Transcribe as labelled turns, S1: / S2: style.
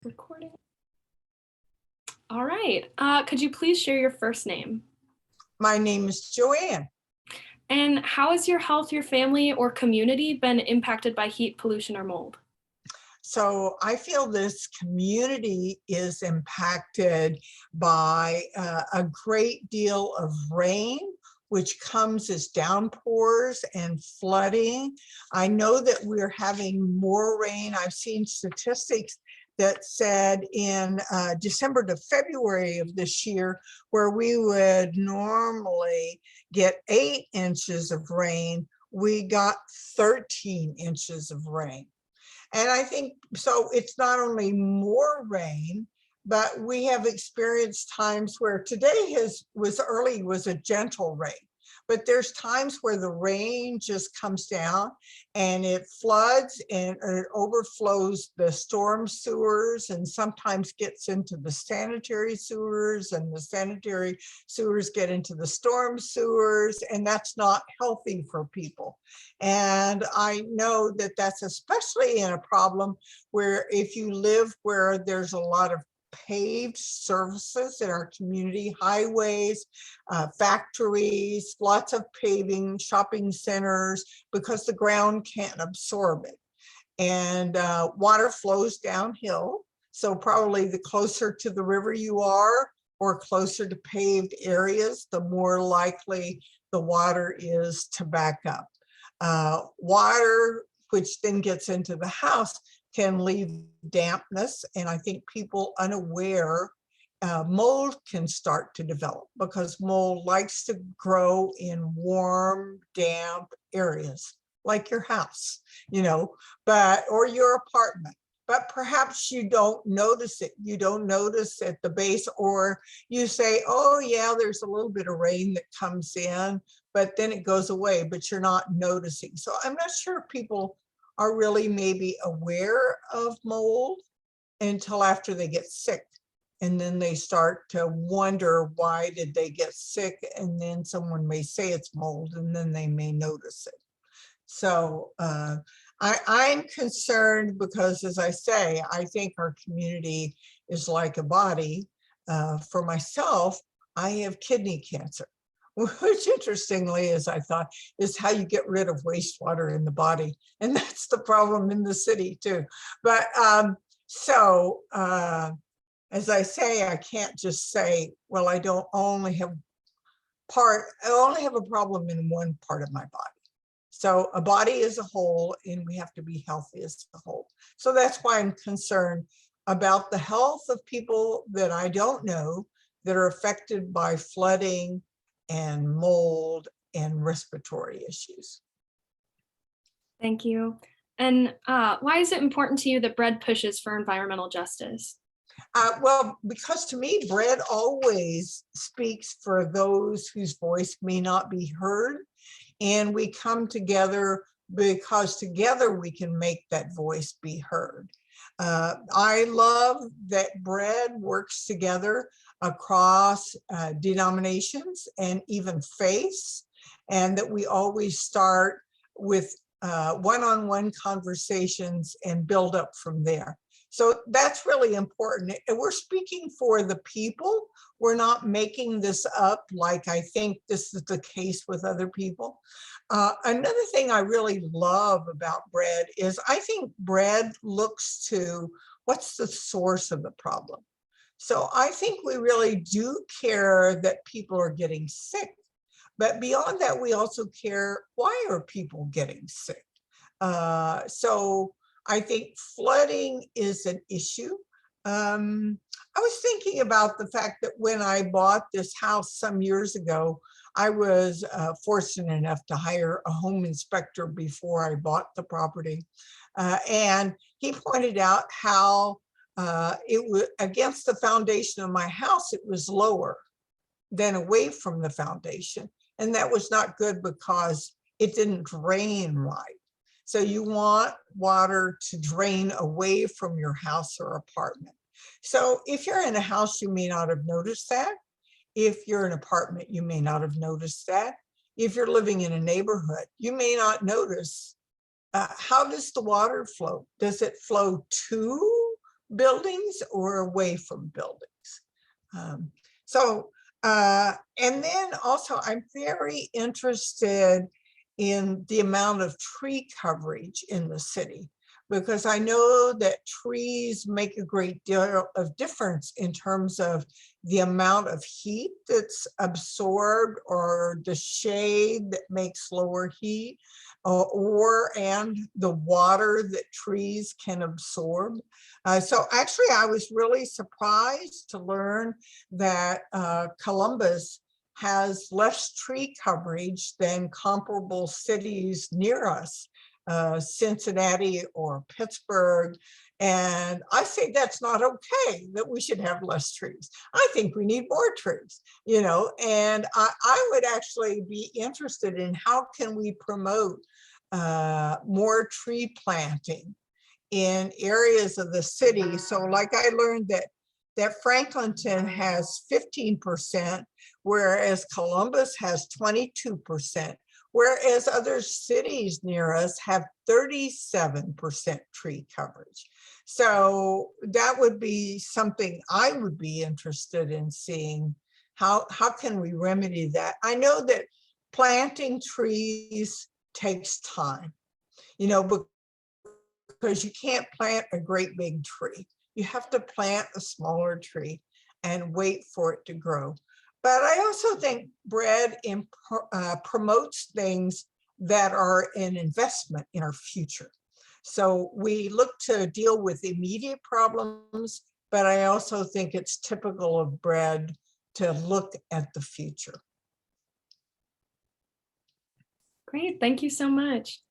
S1: Recording. All right. Could you please share your first name?
S2: My name is Joanne.
S1: And how has your health, your family, or community been impacted by heat, pollution, or mold?
S2: So I feel this community is impacted by a great deal of rain, which comes as downpours and flooding. I know that we're having more rain. I've seen statistics that said in December to February of this year, where we would normally get 8 inches of rain, we got 13 inches of rain. And I think so it's not only more rain, but we have experienced times where today was a gentle rain, but there's times where the rain just comes down and it floods and it overflows the storm sewers and sometimes gets into the sanitary sewers, and the sanitary sewers get into the storm sewers, and that's not healthy for people. And I know that that's especially in a problem where if you live where there's a lot of paved surfaces in our community, highways, factories, lots of paving, shopping centers, because the ground can't absorb it. And water flows downhill. So probably the closer to the river you are or closer to paved areas, the more likely the water is to back up. Water, which then gets into the house, can leave dampness, and I think people unaware, mold can start to develop because mold likes to grow in warm, damp areas like your house, or your apartment. But perhaps you don't notice it. You don't notice at the base, or you say, oh yeah, there's a little bit of rain that comes in, but then it goes away, but you're not noticing. So I'm not sure people are really maybe aware of mold until after they get sick. And then they start to wonder, why did they get sick? And then someone may say it's mold, and then they may notice it. So I'm concerned because, as I say, I think our community is like a body. For myself, I have kidney cancer, which interestingly, as I thought, is how you get rid of wastewater in the body. And that's the problem in the city too. But as I say, I can't just say, well, I only have a problem in one part of my body. So a body as a whole, and we have to be healthy as a whole. So that's why I'm concerned about the health of people that I don't know that are affected by flooding and mold and respiratory issues.
S1: Thank you. And why is it important to you that Bread pushes for environmental justice?
S2: Well, because to me, Bread always speaks for those whose voice may not be heard. And we come together because together we can make that voice be heard. I love that Bread works together across denominations and even faiths, and that we always start with one-on-one conversations and build up from there. So that's really important. And we're speaking for the people. We're not making this up like I think this is the case with other people. Another thing I really love about Bread is I think Bread looks to what's the source of the problem. So I think we really do care that people are getting sick. But beyond that, we also care, why are people getting sick? So I think flooding is an issue. I was thinking about the fact that when I bought this house some years ago, I was fortunate enough to hire a home inspector before I bought the property. And he pointed out how it was against the foundation of my house, it was lower than away from the foundation. And that was not good because it didn't drain right. So you want water to drain away from your house or apartment. So if you're in a house, you may not have noticed that. If you're in an apartment, you may not have noticed that. If you're living in a neighborhood, you may not notice how does the water flow? Does it flow to buildings or away from buildings. Um, and then also I'm very interested in the amount of tree coverage in the city, because I know that trees make a great deal of difference in terms of the amount of heat that's absorbed or the shade that makes lower heat, and the water that trees can absorb. So actually, I was really surprised to learn that Columbus has less tree coverage than comparable cities near us, Cincinnati or Pittsburgh. And I say that's not okay, that we should have less trees. I think we need more trees, and I would actually be interested in how can we promote more tree planting in areas of the city. So like I learned that Franklinton has 15%, whereas Columbus has 22%, whereas other cities near us have 37% tree coverage. So that would be something I would be interested in seeing. How can we remedy that? I know that planting trees takes time, because you can't plant a great big tree. You have to plant a smaller tree and wait for it to grow. But I also think BREAD promotes things that are an investment in our future. So we look to deal with immediate problems, but I also think it's typical of BREAD to look at the future.
S1: Great, thank you so much.